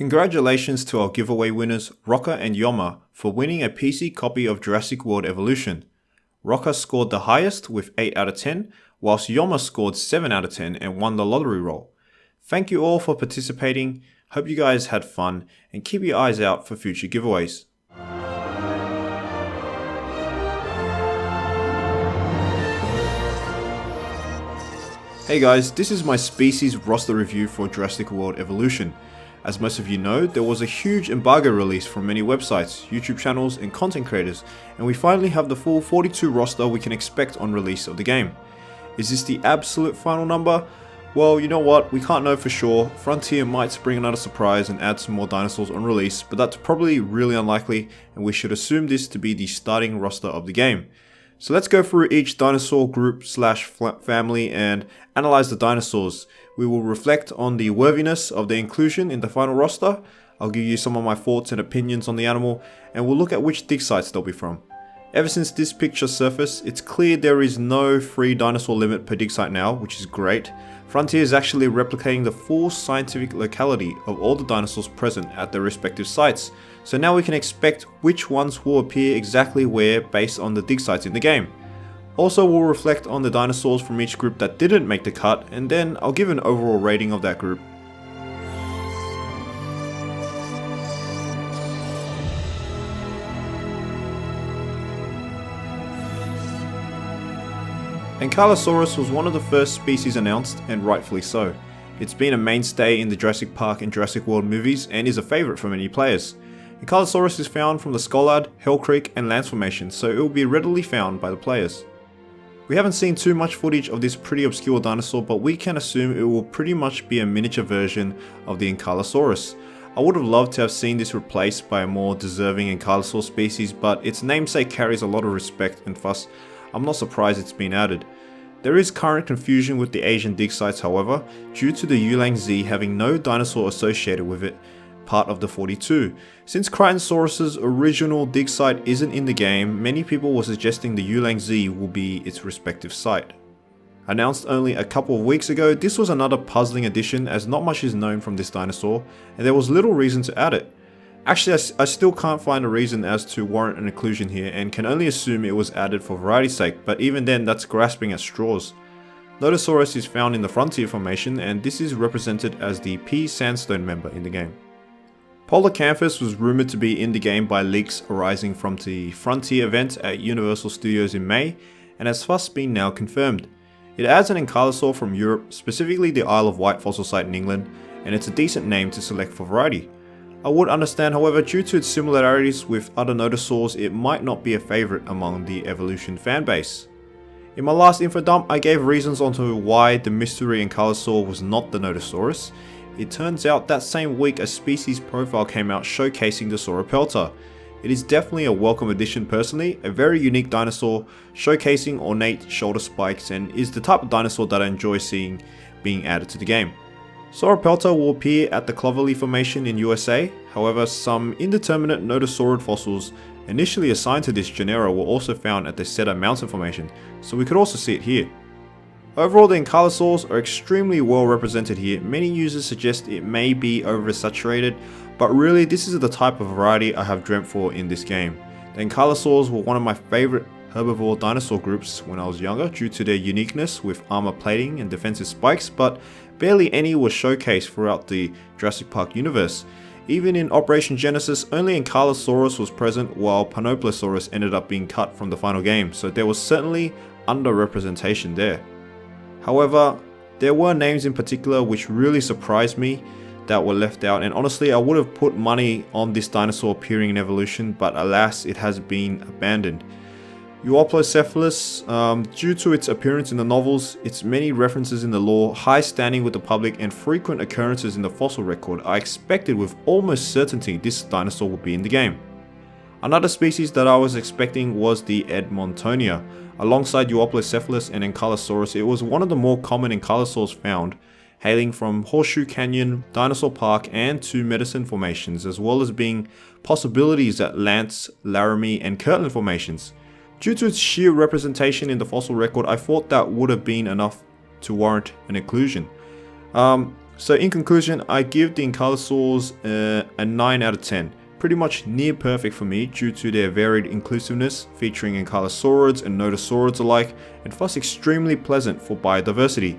Congratulations to our giveaway winners Rocker and Yoma for winning a PC copy of Jurassic World Evolution. Rocker scored the highest with 8 out of 10, whilst Yoma scored 7 out of 10 and won the lottery roll. Thank you all for participating, hope you guys had fun, and keep your eyes out for future giveaways. Hey guys, this is my species roster review for Jurassic World Evolution. As most of you know, there was a huge embargo release from many websites, YouTube channels and content creators, and we finally have the full 42 roster we can expect on release of the game. Is this the absolute final number? Well, you know what, we can't know for sure. Frontier might spring another surprise and add some more dinosaurs on release, but that's probably really unlikely, and we should assume this to be the starting roster of the game. So let's go through each dinosaur group / family and analyze the dinosaurs. We will reflect on the worthiness of the inclusion in the final roster. I'll give you some of my thoughts and opinions on the animal, and we'll look at which dig sites they'll be from. Ever since this picture surfaced, it's clear there is no free dinosaur limit per dig site now, which is great. Frontier is actually replicating the full scientific locality of all the dinosaurs present at their respective sites, so now we can expect which ones will appear exactly where based on the dig sites in the game. Also, we'll reflect on the dinosaurs from each group that didn't make the cut, and then I'll give an overall rating of that group. Ankylosaurid was one of the first species announced, and rightfully so. It's been a mainstay in the Jurassic Park and Jurassic World movies and is a favourite for many players. Ankylosaurid is found from the Scollard, Hell Creek and Lance Formation, so it will be readily found by the players. We haven't seen too much footage of this pretty obscure dinosaur, but we can assume it will pretty much be a miniature version of the Ankylosaurid. I would have loved to have seen this replaced by a more deserving Ankylosaur species, but its namesake carries a lot of respect and thus I'm not surprised it's been added. There is current confusion with the Asian dig sites, however, due to the Yulang Z having no dinosaur associated with it, part of the 42. Since Crichtonsaurus' original dig site isn't in the game, many people were suggesting the Yulang Z will be its respective site. Announced only a couple of weeks ago, this was another puzzling addition as not much is known from this dinosaur, and there was little reason to add it. Actually, I still can't find a reason as to warrant an inclusion here and can only assume it was added for variety's sake, but even then that's grasping at straws. Lotosaurus is found in the Frontier formation and this is represented as the P sandstone member in the game. Polacanthus was rumoured to be in the game by leaks arising from the Frontier event at Universal Studios in May and has thus been now confirmed. It adds an Ankylosaur from Europe, specifically the Isle of Wight fossil site in England, and it's a decent name to select for variety. I would understand, however, due to its similarities with other nodosaurs, it might not be a favourite among the Evolution fanbase. In my last info dump, I gave reasons onto why the mystery Ankylosaur was not the Nodosaurus. It turns out that same week a species profile came out showcasing the Sauropod. It is definitely a welcome addition personally, a very unique dinosaur showcasing ornate shoulder spikes and is the type of dinosaur that I enjoy seeing being added to the game. Sauropod will appear at the Cloverleaf Formation in USA, however some indeterminate Nodosaurid fossils initially assigned to this genera were also found at the Cedar Mountain Formation, so we could also see it here. Overall, the Ankylosaurs are extremely well represented here. Many users suggest it may be oversaturated, but really this is the type of variety I have dreamt for in this game. The Ankylosaurs were one of my favourite herbivore dinosaur groups when I was younger due to their uniqueness with armor plating and defensive spikes, but barely any was showcased throughout the Jurassic Park universe. Even in Operation Genesis, only Ankylosaurus was present while Panoplosaurus ended up being cut from the final game, so there was certainly underrepresentation there. However, there were names in particular which really surprised me that were left out, and honestly I would have put money on this dinosaur appearing in Evolution, but alas it has been abandoned. Euoplocephalus, due to its appearance in the novels, its many references in the lore, high standing with the public and frequent occurrences in the fossil record, I expected with almost certainty this dinosaur would be in the game. Another species that I was expecting was the Edmontonia. Alongside Euoplocephalus and Ankylosaurus, it was one of the more common ankylosaurs found, hailing from Horseshoe Canyon, Dinosaur Park and Two Medicine formations, as well as being possibilities at Lance, Laramie and Kirtland formations. Due to its sheer representation in the fossil record, I thought that would have been enough to warrant an inclusion. So in conclusion, I give the Ankylosaurs a 9 out of 10. Pretty much near perfect for me due to their varied inclusiveness, featuring Ankylosaurids and Nodosaurids alike, and thus extremely pleasant for biodiversity.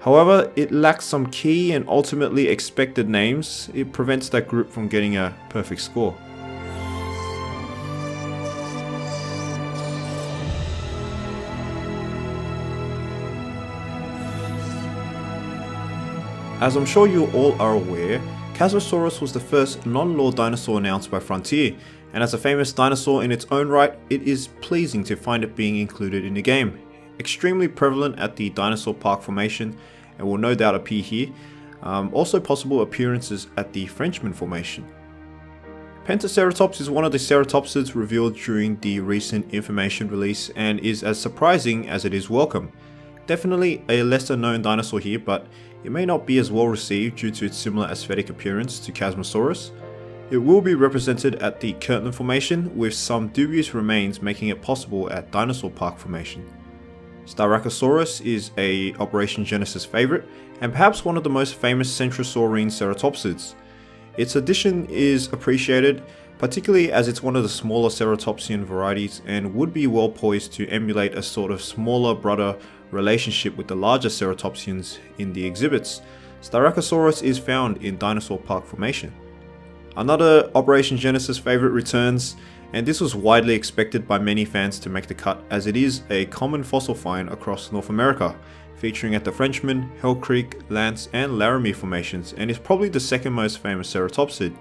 However, it lacks some key and ultimately expected names. It prevents that group from getting a perfect score. As I'm sure you all are aware, Hadrosaurid was the first non-lore dinosaur announced by Frontier, and as a famous dinosaur in its own right, it is pleasing to find it being included in the game. Extremely prevalent at the Dinosaur Park Formation, and will no doubt appear here. Also possible appearances at the Frenchman Formation. Pentaceratops is one of the ceratopsids revealed during the recent information release and is as surprising as it is welcome. Definitely a lesser known dinosaur here, but it may not be as well received due to its similar aesthetic appearance to Chasmosaurus. It will be represented at the Kirtland Formation, with some dubious remains making it possible at Dinosaur Park Formation. Styracosaurus is a Operation Genesis favourite, and perhaps one of the most famous centrosaurine ceratopsids. Its addition is appreciated, particularly as it's one of the smaller ceratopsian varieties and would be well poised to emulate a sort of smaller brother relationship with the larger ceratopsians in the exhibits. Styracosaurus is found in Dinosaur Park Formation. Another Operation Genesis favourite returns, and this was widely expected by many fans to make the cut, as it is a common fossil find across North America, featuring at the Frenchman, Hell Creek, Lance and Laramie formations, and is probably the second most famous ceratopsid.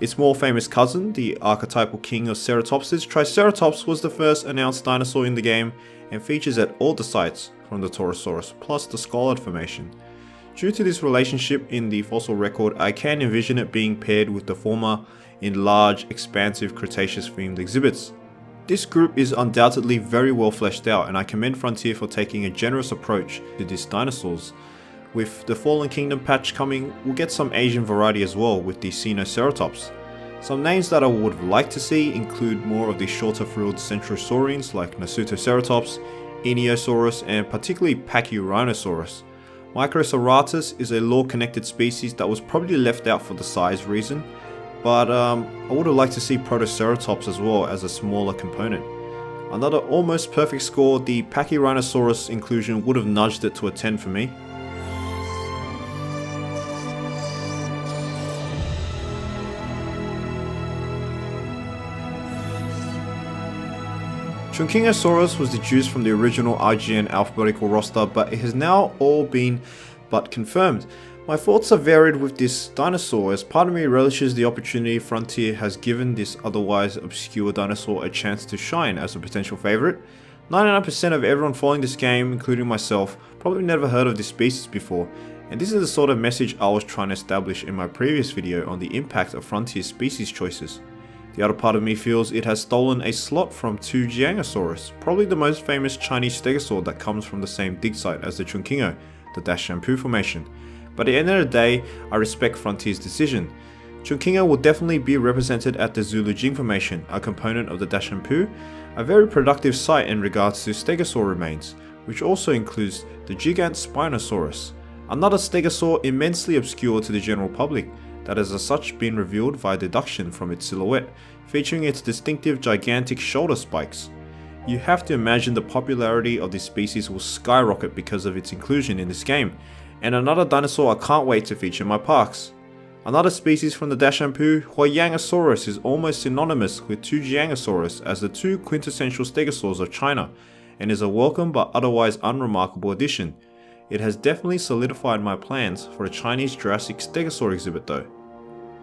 Its more famous cousin, the archetypal king of ceratopsids, Triceratops, was the first announced dinosaur in the game and features at all the sites from the Torosaurus plus the Schollard formation. Due to this relationship in the fossil record, I can envision it being paired with the former in large, expansive Cretaceous themed exhibits. This group is undoubtedly very well fleshed out, and I commend Frontier for taking a generous approach to these dinosaurs. With the Fallen Kingdom patch coming, we'll get some Asian variety as well with the Sinoceratops. Some names that I would like to see include more of the shorter frilled centrosaurines like Nasutoceratops, Eniosaurus and particularly Pachyrhinosaurus. Microceratus is a lore-connected species that was probably left out for the size reason, but I would have liked to see Protoceratops as well as a smaller component. Another almost perfect score, the Pachyrhinosaurus inclusion would have nudged it to a 10 for me. Chunkingosaurus was deduced from the original IGN alphabetical roster, but it has now all been but confirmed. My thoughts are varied with this dinosaur, as part of me relishes the opportunity Frontier has given this otherwise obscure dinosaur a chance to shine as a potential favourite. 99% of everyone following this game, including myself, probably never heard of this species before, and this is the sort of message I was trying to establish in my previous video on the impact of Frontier's species choices. The other part of me feels it has stolen a slot from 2 Jiangsaurus, probably the most famous Chinese stegosaur that comes from the same dig site as the Chunkingo, the Dashampoo formation. But at the end of the day, I respect Frontier's decision. Chunkingo will definitely be represented at the Zulujing formation, a component of the Dashampoo, a very productive site in regards to stegosaur remains, which also includes the Gigant Spinosaurus, another stegosaur immensely obscure to the general public, that has as such been revealed via deduction from its silhouette, featuring its distinctive gigantic shoulder spikes. You have to imagine the popularity of this species will skyrocket because of its inclusion in this game, and another dinosaur I can't wait to feature in my parks. Another species from the Dashampoo, Huayangosaurus, is almost synonymous with 2 Jiangsaurus as the 2 quintessential stegosaurs of China, and is a welcome but otherwise unremarkable addition. It has definitely solidified my plans for a Chinese Jurassic Stegosaur exhibit though.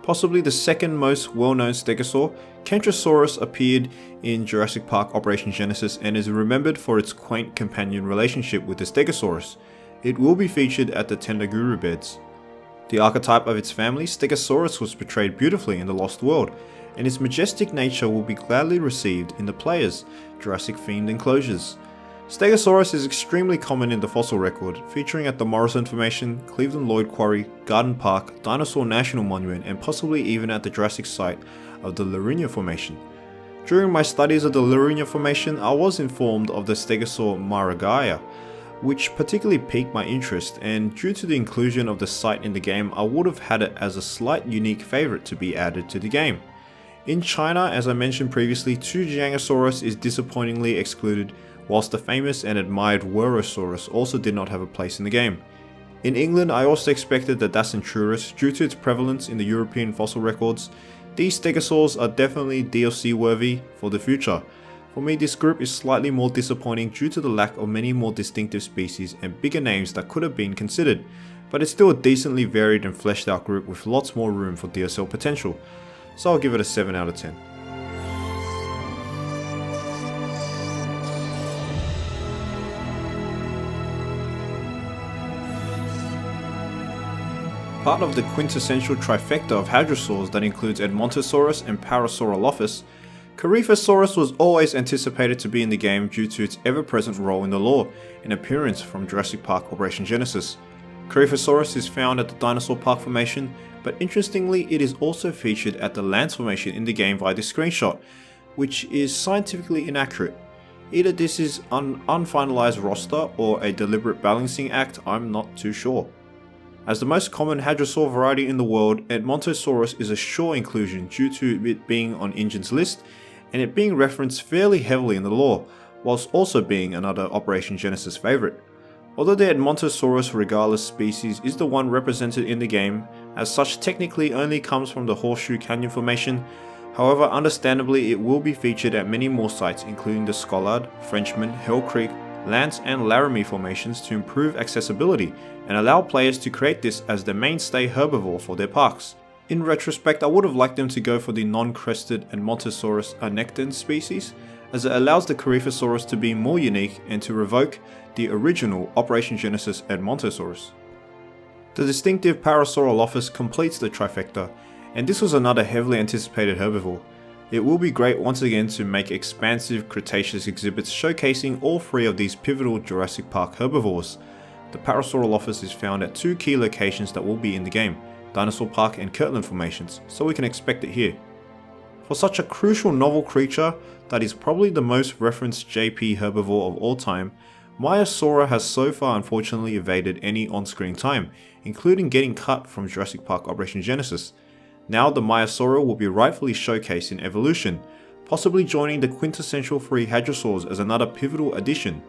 Possibly the second most well-known stegosaur, Kentrosaurus appeared in Jurassic Park Operation Genesis and is remembered for its quaint companion relationship with the Stegosaurus. It will be featured at the Tendaguru beds. The archetype of its family, Stegosaurus, was portrayed beautifully in The Lost World, and its majestic nature will be gladly received in the players' Jurassic-themed enclosures. Stegosaurus is extremely common in the fossil record, featuring at the Morrison Formation, Cleveland Lloyd Quarry, Garden Park, Dinosaur National Monument, and possibly even at the Jurassic site of the Larinia Formation. During my studies of the Larinia Formation, I was informed of the Stegosaur Maragaya, which particularly piqued my interest, and due to the inclusion of the site in the game, I would have had it as a slight unique favourite to be added to the game. In China, as I mentioned previously, Tujangosaurus is disappointingly excluded, whilst the famous and admired Wuerhosaurus also did not have a place in the game. In England, I also expected the Dacentrurus due to its prevalence in the European fossil records. These Stegosaurs are definitely DLC worthy for the future. For me, this group is slightly more disappointing due to the lack of many more distinctive species and bigger names that could have been considered, but it's still a decently varied and fleshed out group with lots more room for DSL potential, so I'll give it a 7 out of 10. Part of the quintessential trifecta of hadrosaurs that includes Edmontosaurus and Parasaurolophus, Coryphosaurus was always anticipated to be in the game due to its ever-present role in the lore and appearance from Jurassic Park Operation Genesis. Coryphosaurus is found at the Dinosaur Park formation, but interestingly it is also featured at the Lance formation in the game via this screenshot, which is scientifically inaccurate. Either this is an unfinalized roster or a deliberate balancing act, I'm not too sure. As the most common hadrosaur variety in the world, Edmontosaurus is a sure inclusion due to it being on InGen's list and it being referenced fairly heavily in the lore, whilst also being another Operation Genesis favourite. Although the Edmontosaurus regalis species is the one represented in the game, as such technically only comes from the Horseshoe Canyon formation, however understandably it will be featured at many more sites including the Scollard, Frenchman, Hell Creek, Lance and Laramie formations to improve accessibility and allow players to create this as the mainstay herbivore for their parks. In retrospect, I would have liked them to go for the non-crested Edmontosaurus arnectans species, as it allows the Coryphosaurus to be more unique and to revoke the original Operation Genesis Edmontosaurus. The distinctive Parasaurolophus completes the trifecta, and this was another heavily anticipated herbivore. It will be great once again to make expansive Cretaceous exhibits showcasing all three of these pivotal Jurassic Park herbivores. The Parasaurolophus is found at two key locations that will be in the game, Dinosaur Park and Kirtland formations, so we can expect it here. For such a crucial novel creature that is probably the most referenced JP herbivore of all time, Maiasaura has so far unfortunately evaded any on-screen time, including getting cut from Jurassic Park Operation Genesis. Now the Maiasaura will be rightfully showcased in Evolution, possibly joining the quintessential three hadrosaurs as another pivotal addition.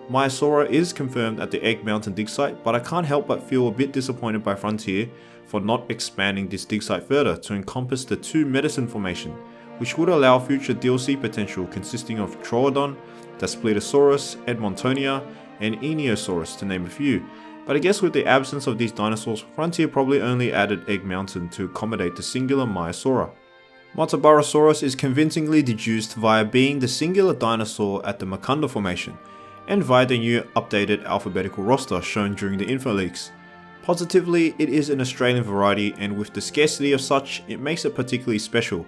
Maiasaura is confirmed at the Egg Mountain dig site, but I can't help but feel a bit disappointed by Frontier for not expanding this dig site further to encompass the two Medicine formation, which would allow future DLC potential consisting of Troodon, Daspletosaurus, Edmontonia, and Eneosaurus to name a few. But I guess with the absence of these dinosaurs, Frontier probably only added Egg Mountain to accommodate the singular Maiasaura. Matabarosaurus is convincingly deduced via being the singular dinosaur at the Mukunda formation, and via the new updated alphabetical roster shown during the info leaks. Positively, it is an Australian variety, and with the scarcity of such, it makes it particularly special,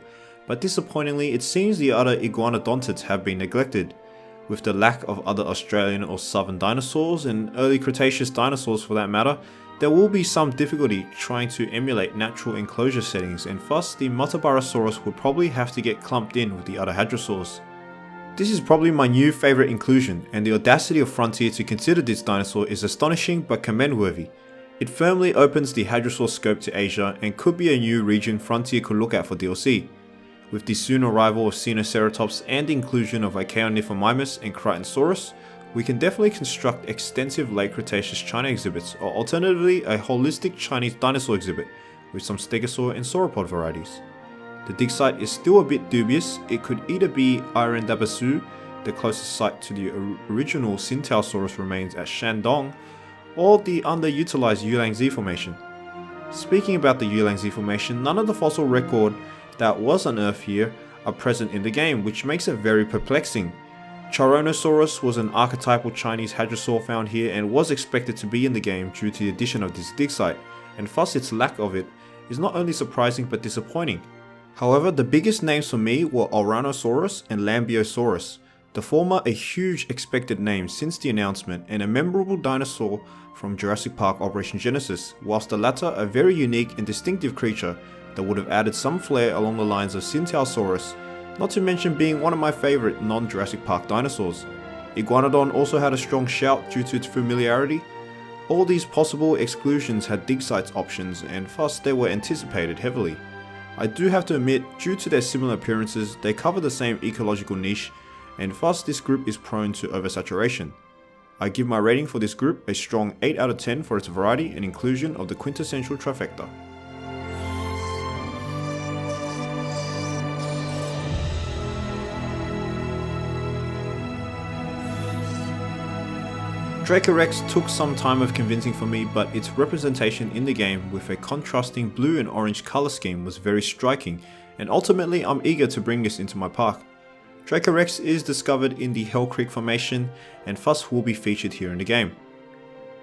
but disappointingly it seems the other iguanodontids have been neglected. With the lack of other Australian or southern dinosaurs, and early Cretaceous dinosaurs for that matter, there will be some difficulty trying to emulate natural enclosure settings, and thus the Matabarosaurus will probably have to get clumped in with the other hadrosaurs. This is probably my new favourite inclusion, and the audacity of Frontier to consider this dinosaur is astonishing but commend-worthy. It firmly opens the hadrosaur scope to Asia and could be a new region Frontier could look at for DLC. With the soon arrival of Sinoceratops and the inclusion of Ornithomimid and Crichtonsaurus, we can definitely construct extensive late Cretaceous China exhibits, or alternatively a holistic Chinese dinosaur exhibit with some Stegosaur and Sauropod varieties. The dig site is still a bit dubious. It could either be Irandabasu, the closest site to the original Sintaosaurus remains at Shandong, or the underutilized Yulangzi formation. Speaking about the Yulangzi formation, none of the fossil record that was unearthed here are present in the game, which makes it very perplexing. Charonosaurus was an archetypal Chinese hadrosaur found here and was expected to be in the game due to the addition of this dig site, and thus its lack of it is not only surprising but disappointing. However, the biggest names for me were Oranosaurus and Lambiosaurus, the former a huge expected name since the announcement and a memorable dinosaur from Jurassic Park Operation Genesis, whilst the latter a very unique and distinctive creature that would have added some flair along the lines of Sintaosaurus, not to mention being one of my favourite non-Jurassic Park dinosaurs. Iguanodon also had a strong shout due to its familiarity. All these possible exclusions had digsites options, and thus they were anticipated heavily. I do have to admit, due to their similar appearances, they cover the same ecological niche, and thus this group is prone to oversaturation. I give my rating for this group a strong 8 out of 10 for its variety and inclusion of the quintessential trifecta. Dracorex took some time of convincing for me, but its representation in the game with a contrasting blue and orange colour scheme was very striking, and ultimately I'm eager to bring this into my park. Dracorex is discovered in the Hell Creek formation and thus will be featured here in the game.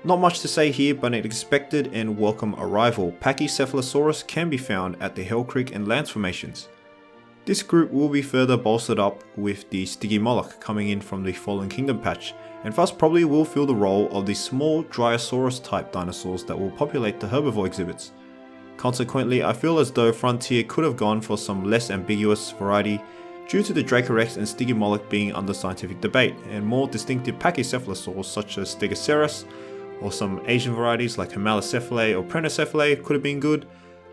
Not much to say here, but an expected and welcome arrival, Pachycephalosaurus can be found at the Hell Creek and Lance formations. This group will be further bolstered up with the Stygimoloch coming in from the Fallen Kingdom patch, and thus probably will fill the role of the small Dryosaurus type dinosaurs that will populate the herbivore exhibits. Consequently, I feel as though Frontier could have gone for some less ambiguous variety due to the Dracorex and Stygimoloch being under scientific debate, and more distinctive Pachycephalosaurs such as Stegosaurid or some Asian varieties like Homalocephalae or Prenocephalae could have been good,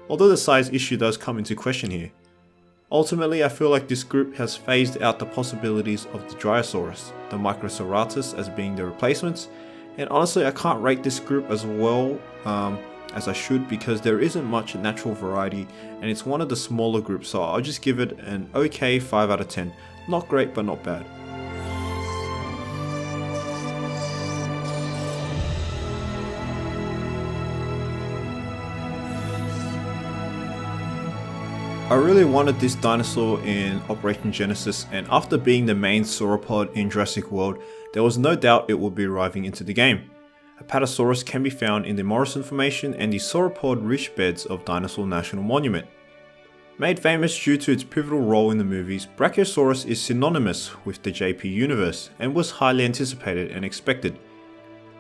although the size issue does come into question here. Ultimately, I feel like this group has phased out the possibilities of the Dryosaurus, the Microceratus as being the replacements, and honestly I can't rate this group as well as I should because there isn't much natural variety and it's one of the smaller groups, so I'll just give it an okay 5 out of 10. Not great but not bad. I really wanted this dinosaur in Operation Genesis, and after being the main sauropod in Jurassic World, there was no doubt it would be arriving into the game. Apatosaurus can be found in the Morrison Formation and the sauropod rich beds of Dinosaur National Monument. Made famous due to its pivotal role in the movies, Brachiosaurus is synonymous with the JP universe and was highly anticipated and expected.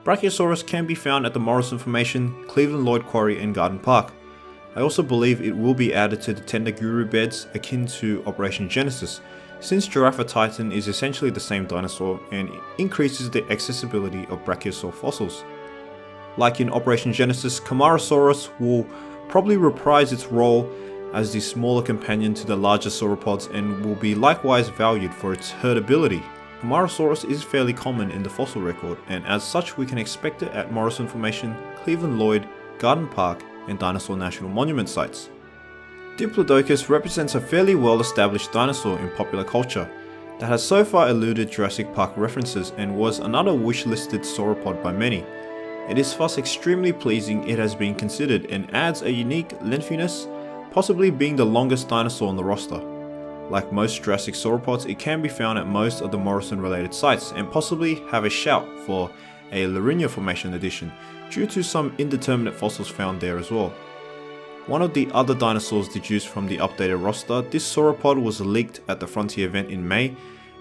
Brachiosaurus can be found at the Morrison Formation, Cleveland Lloyd Quarry and Garden Park. I also believe it will be added to the Tender Guru beds akin to Operation Genesis, since Giraffatitan is essentially the same dinosaur and increases the accessibility of brachiosaur fossils. Like in Operation Genesis, Camarasaurus will probably reprise its role as the smaller companion to the larger sauropods and will be likewise valued for its herdability. Camarasaurus is fairly common in the fossil record, and as such we can expect it at Morrison Formation, Cleveland Lloyd, Garden Park and Dinosaur National Monument sites. Diplodocus represents a fairly well established dinosaur in popular culture that has so far eluded Jurassic Park references and was another wish-listed sauropod by many. It is thus extremely pleasing it has been considered and adds a unique lengthiness, possibly being the longest dinosaur on the roster. Like most Jurassic sauropods, it can be found at most of the Morrison related sites and possibly have a shout for a Larinia Formation edition due to some indeterminate fossils found there as well. One of the other dinosaurs deduced from the updated roster, this sauropod was leaked at the Frontier event in May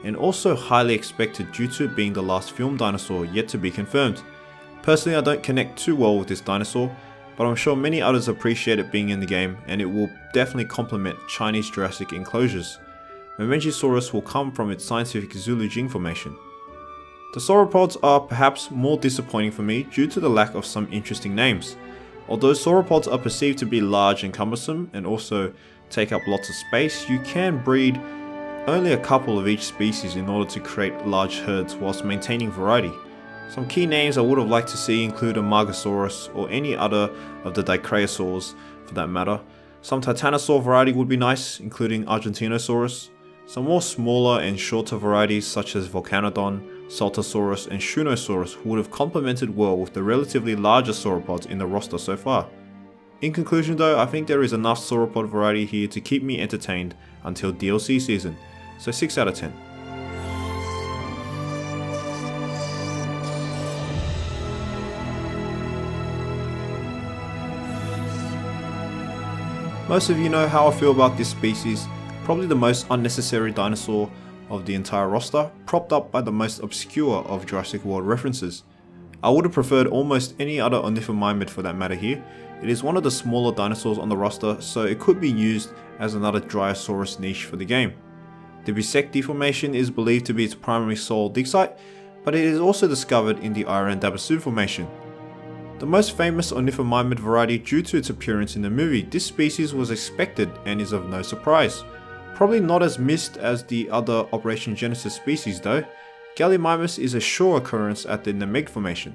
and also highly expected due to it being the last filmed dinosaur yet to be confirmed. Personally I don't connect too well with this dinosaur, but I'm sure many others appreciate it being in the game and it will definitely complement Chinese Jurassic enclosures. Memengisaurus will come from its scientific Zulu Jing formation. The sauropods are perhaps more disappointing for me due to the lack of some interesting names. Although sauropods are perceived to be large and cumbersome and also take up lots of space, you can breed only a couple of each species in order to create large herds whilst maintaining variety. Some key names I would have liked to see include a Margosaurus or any other of the Dicraeosaurs for that matter. Some Titanosaur variety would be nice, including Argentinosaurus. Some more smaller and shorter varieties such as Volcanodon, Saltosaurus and Shunosaurus would have complemented well with the relatively larger sauropods in the roster so far. In conclusion though, I think there is enough sauropod variety here to keep me entertained until DLC season, so 6 out of 10. Most of you know how I feel about this species, probably the most unnecessary dinosaur of the entire roster, propped up by the most obscure of Jurassic World references. I would have preferred almost any other Ornithomimid for that matter here. It is one of the smaller dinosaurs on the roster, so it could be used as another Dryosaurus niche for the game. The Bisecti formation is believed to be its primary sole digsite, but it is also discovered in the Daryl Formation. The most famous Ornithomimid variety due to its appearance in the movie, this species was expected and is of no surprise. Probably not as missed as the other Operation Genesis species though. Gallimimus is a sure occurrence at the Nameg Formation.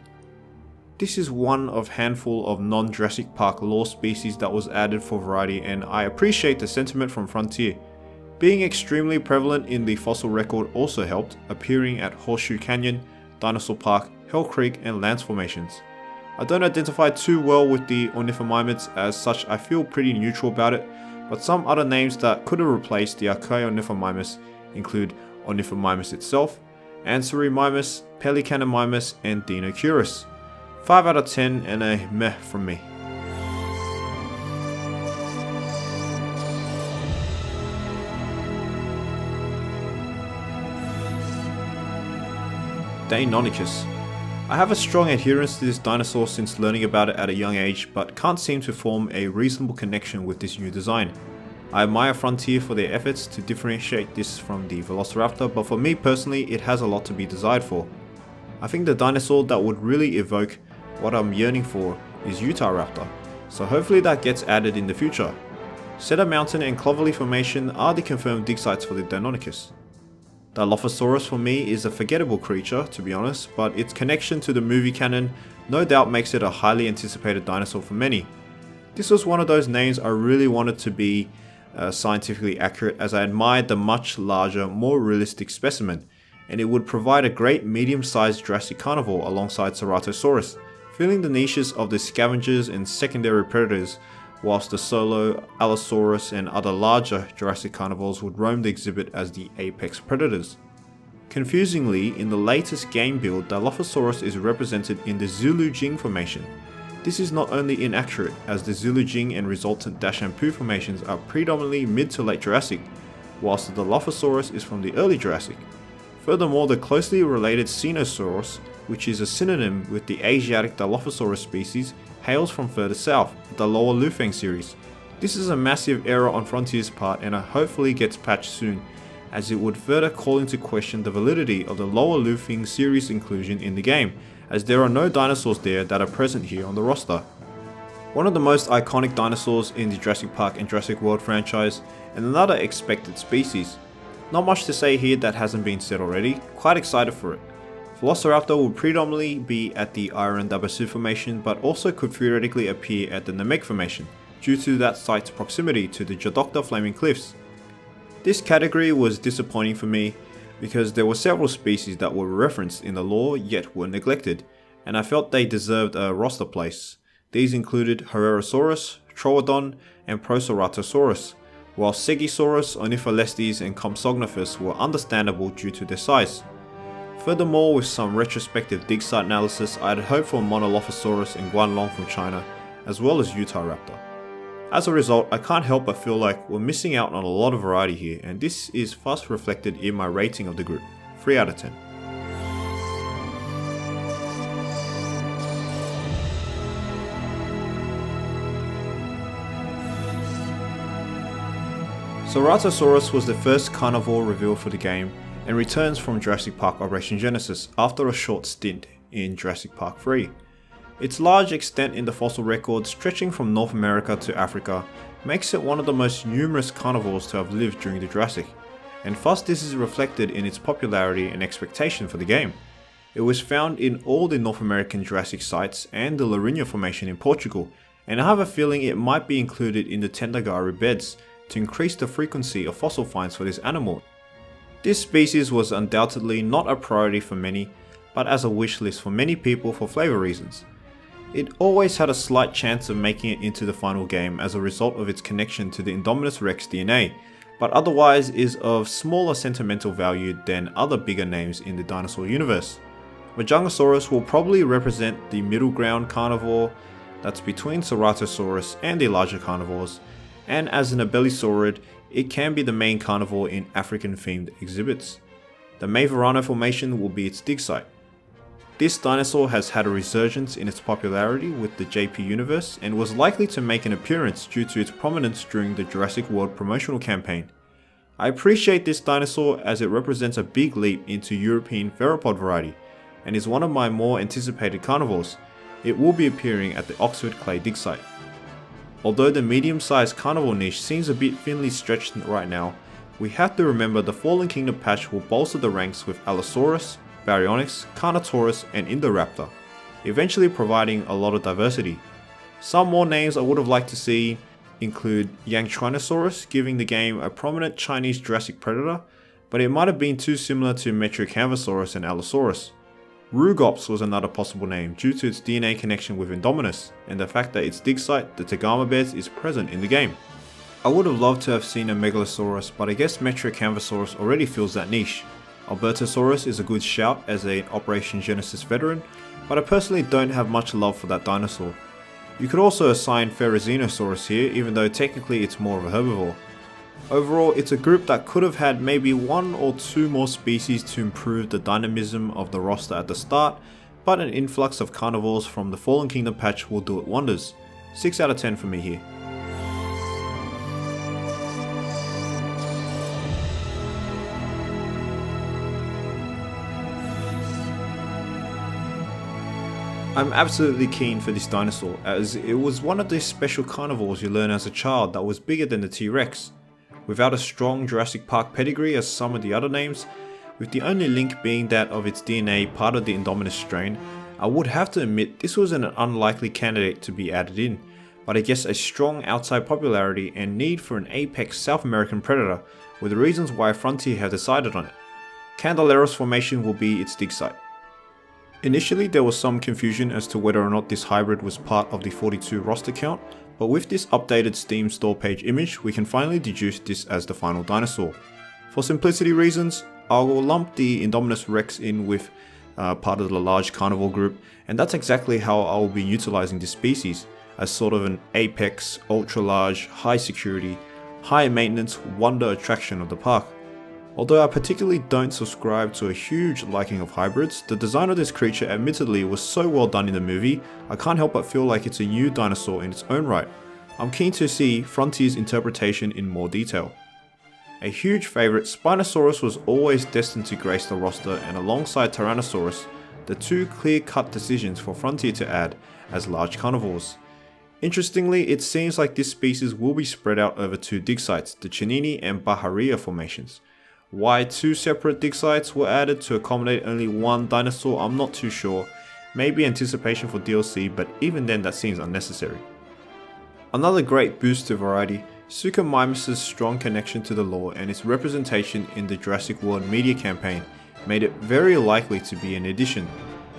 This is one of handful of non-Jurassic Park lore species that was added for variety, and I appreciate the sentiment from Frontier. Being extremely prevalent in the fossil record also helped, appearing at Horseshoe Canyon, Dinosaur Park, Hell Creek and Lance Formations. I don't identify too well with the Ornithomimids, as such I feel pretty neutral about it, but some other names that could have replaced the Archaeornithomimus include Ornithomimus itself, Ansarimimus, Pelicanimimus and Dinocurus. 5 out of 10 and a meh from me. Deinonychus. I have a strong adherence to this dinosaur since learning about it at a young age, but can't seem to form a reasonable connection with this new design. I admire Frontier for their efforts to differentiate this from the Velociraptor, but for me personally it has a lot to be desired for. I think the dinosaur that would really evoke what I'm yearning for is Utahraptor, so hopefully that gets added in the future. Cedar Mountain and Clovelly Formation are the confirmed dig sites for the Deinonychus. Dilophosaurus for me is a forgettable creature to be honest, but its connection to the movie canon no doubt makes it a highly anticipated dinosaur for many. This was one of those names I really wanted to be scientifically accurate, as I admired the much larger, more realistic specimen, and it would provide a great medium-sized Jurassic carnivore alongside Ceratosaurus, filling the niches of the scavengers and secondary predators, whilst the solo, Allosaurus and other larger Jurassic carnivores would roam the exhibit as the apex predators. Confusingly, in the latest game build, Dilophosaurus is represented in the Zulu-Jing formation. This is not only inaccurate, as the Zulu-Jing and resultant Dashampu formations are predominantly mid to late Jurassic, whilst the Dilophosaurus is from the early Jurassic. Furthermore, the closely related Cenosaurus, which is a synonym with the Asiatic Dilophosaurus species, hails from further south, the lower Lufeng series. This is a massive error on Frontier's part and hopefully gets patched soon, as it would further call into question the validity of the lower Lufeng series inclusion in the game, as there are no dinosaurs there that are present here on the roster. One of the most iconic dinosaurs in the Jurassic Park and Jurassic World franchise, and another expected species. Not much to say here that hasn't been said already, quite excited for it. Velociraptor will predominantly be at the Daryl Formation, but also could theoretically appear at the Nameg Formation, due to that site's proximity to the Jodocta Flaming Cliffs. This category was disappointing for me, because there were several species that were referenced in the lore yet were neglected, and I felt they deserved a roster place. These included Herrerasaurus, Troodon, and Proceratosaurus, while Stegosaurus, Ornitholestes, and Compsognathus were understandable due to their size. Furthermore, with some retrospective dig site analysis, I had hoped for Monolophosaurus and Guanlong from China, as well as Utahraptor. As a result, I can't help but feel like we're missing out on a lot of variety here, and this is fast reflected in my rating of the group, 3 out of 10. Ceratosaurus was the first carnivore revealed for the game, and returns from Jurassic Park Operation Genesis after a short stint in Jurassic Park 3. Its large extent in the fossil record, stretching from North America to Africa, makes it one of the most numerous carnivores to have lived during the Jurassic, and thus this is reflected in its popularity and expectation for the game. It was found in all the North American Jurassic sites and the Lourinhã Formation in Portugal, and I have a feeling it might be included in the Tendagari beds to increase the frequency of fossil finds for this animal. This species was undoubtedly not a priority for many, but as a wish list for many people for flavor reasons. It always had a slight chance of making it into the final game as a result of its connection to the Indominus Rex DNA, but otherwise is of smaller sentimental value than other bigger names in the dinosaur universe. Majungasaurus will probably represent the middle ground carnivore that's between Ceratosaurus and the larger carnivores, and as an Ankylosaurid, it can be the main carnivore in African-themed exhibits. The Maevarano Formation will be its dig site. This dinosaur has had a resurgence in its popularity with the JP universe and was likely to make an appearance due to its prominence during the Jurassic World promotional campaign. I appreciate this dinosaur as it represents a big leap into European Theropod variety, and is one of my more anticipated carnivores. It will be appearing at the Oxford Clay dig site. Although the medium-sized carnivore niche seems a bit thinly stretched right now, we have to remember the Fallen Kingdom patch will bolster the ranks with Allosaurus, Baryonyx, Carnotaurus and Indoraptor, eventually providing a lot of diversity. Some more names I would have liked to see include Yangtrinosaurus, giving the game a prominent Chinese Jurassic predator, but it might have been too similar to Metriacanthosaurus and Allosaurus. Rugops was another possible name due to its DNA connection with Indominus and the fact that its dig site, the Tagama beds, is present in the game. I would have loved to have seen a Megalosaurus, but I guess Metriacanthosaurus already fills that niche. Albertosaurus is a good shout as an Operation Genesis veteran, but I personally don't have much love for that dinosaur. You could also assign Therizinosaurus here, even though technically it's more of a herbivore. Overall, it's a group that could have had maybe 1 or 2 more species to improve the dynamism of the roster at the start, but an influx of carnivores from the Fallen Kingdom patch will do it wonders. 6 out of 10 for me here. I'm absolutely keen for this dinosaur, as it was one of the special carnivores you learn as a child that was bigger than the T-Rex. Without a strong Jurassic Park pedigree as some of the other names, with the only link being that of its DNA part of the Indominus strain, I would have to admit this was an unlikely candidate to be added in, but I guess a strong outside popularity and need for an apex South American predator were the reasons why Frontier have decided on it. Candelaris Formation will be its dig site. Initially there was some confusion as to whether or not this hybrid was part of the 42 roster count, but with this updated Steam store page image we can finally deduce this as the final dinosaur. For simplicity reasons, I will lump the Indominus Rex in with part of the large carnivore group, and that's exactly how I will be utilizing this species, as sort of an apex, ultra large, high security, high maintenance wonder attraction of the park. Although I particularly don't subscribe to a huge liking of hybrids, the design of this creature admittedly was so well done in the movie, I can't help but feel like it's a new dinosaur in its own right. I'm keen to see Frontier's interpretation in more detail. A huge favourite, Spinosaurus was always destined to grace the roster, and alongside Tyrannosaurus, the 2 clear-cut decisions for Frontier to add as large carnivores. Interestingly, it seems like this species will be spread out over 2 dig sites, the Chenini and Baharia formations. Why 2 separate dig sites were added to accommodate only 1 dinosaur, I'm not too sure. Maybe anticipation for DLC, but even then that seems unnecessary. Another great boost to variety, Suchomimus' strong connection to the lore and its representation in the Jurassic World media campaign made it very likely to be an addition,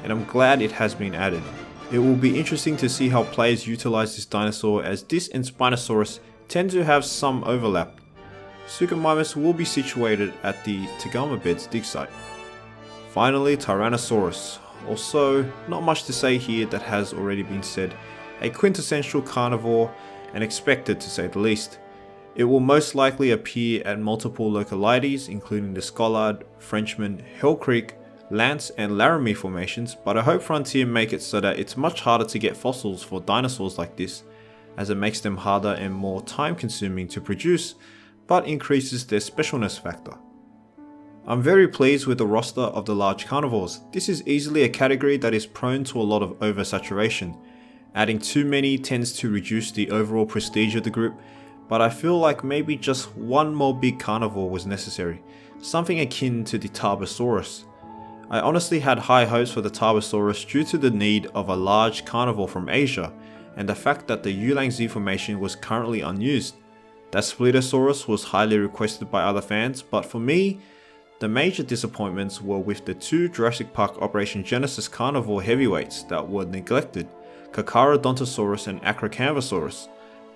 and I'm glad it has been added. It will be interesting to see how players utilize this dinosaur, as this and Spinosaurus tend to have some overlap. Suchomimus will be situated at the Tagama Beds dig site. Finally, Tyrannosaurus. Also, not much to say here that has already been said. A quintessential carnivore and expected to say the least. It will most likely appear at multiple localities including the Scollard, Frenchman, Hell Creek, Lance and Laramie formations, but I hope Frontier make it so that it's much harder to get fossils for dinosaurs like this, as it makes them harder and more time consuming to produce, but increases their specialness factor. I'm very pleased with the roster of the large carnivores. This is easily a category that is prone to a lot of oversaturation. Adding too many tends to reduce the overall prestige of the group, but I feel like maybe just 1 more big carnivore was necessary, something akin to the Tarbosaurus. I honestly had high hopes for the Tarbosaurus due to the need of a large carnivore from Asia, and the fact that the Yulangzi formation was currently unused. That Splitosaurus was highly requested by other fans, but for me, the major disappointments were with the 2 Jurassic Park Operation Genesis carnivore heavyweights that were neglected, Carcharodontosaurus and Acrocanthosaurus.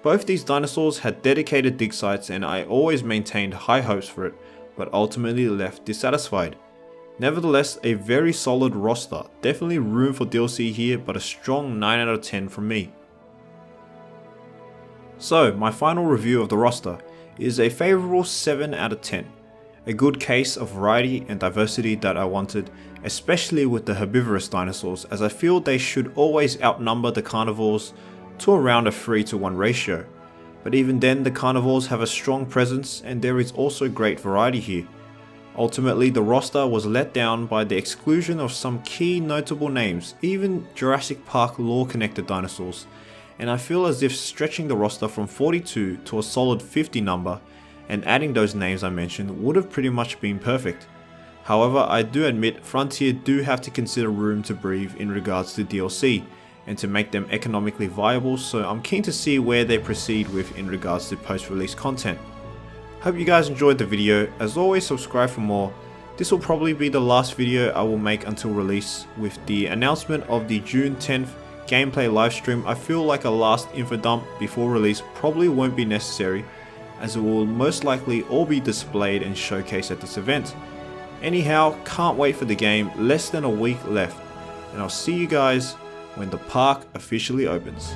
Both these dinosaurs had dedicated dig sites and I always maintained high hopes for it, but ultimately left dissatisfied. Nevertheless, a very solid roster, definitely room for DLC here, but a strong 9 out of 10 from me. So, my final review of the roster is a favourable 7 out of 10. A good case of variety and diversity that I wanted, especially with the herbivorous dinosaurs, as I feel they should always outnumber the carnivores to around a 3:1 ratio. But even then, the carnivores have a strong presence and there is also great variety here. Ultimately, the roster was let down by the exclusion of some key notable names, even Jurassic Park lore connected dinosaurs, and I feel as if stretching the roster from 42 to a solid 50 number and adding those names I mentioned would have pretty much been perfect. However, I do admit Frontier do have to consider room to breathe in regards to DLC and to make them economically viable, so I'm keen to see where they proceed with in regards to post-release content. Hope you guys enjoyed the video. As always, subscribe for more. This will probably be the last video I will make until release. With the announcement of the June 10th gameplay livestream, I feel like a last info dump before release probably won't be necessary, as it will most likely all be displayed and showcased at this event. Anyhow, can't wait for the game, less than a week left, and I'll see you guys when the park officially opens.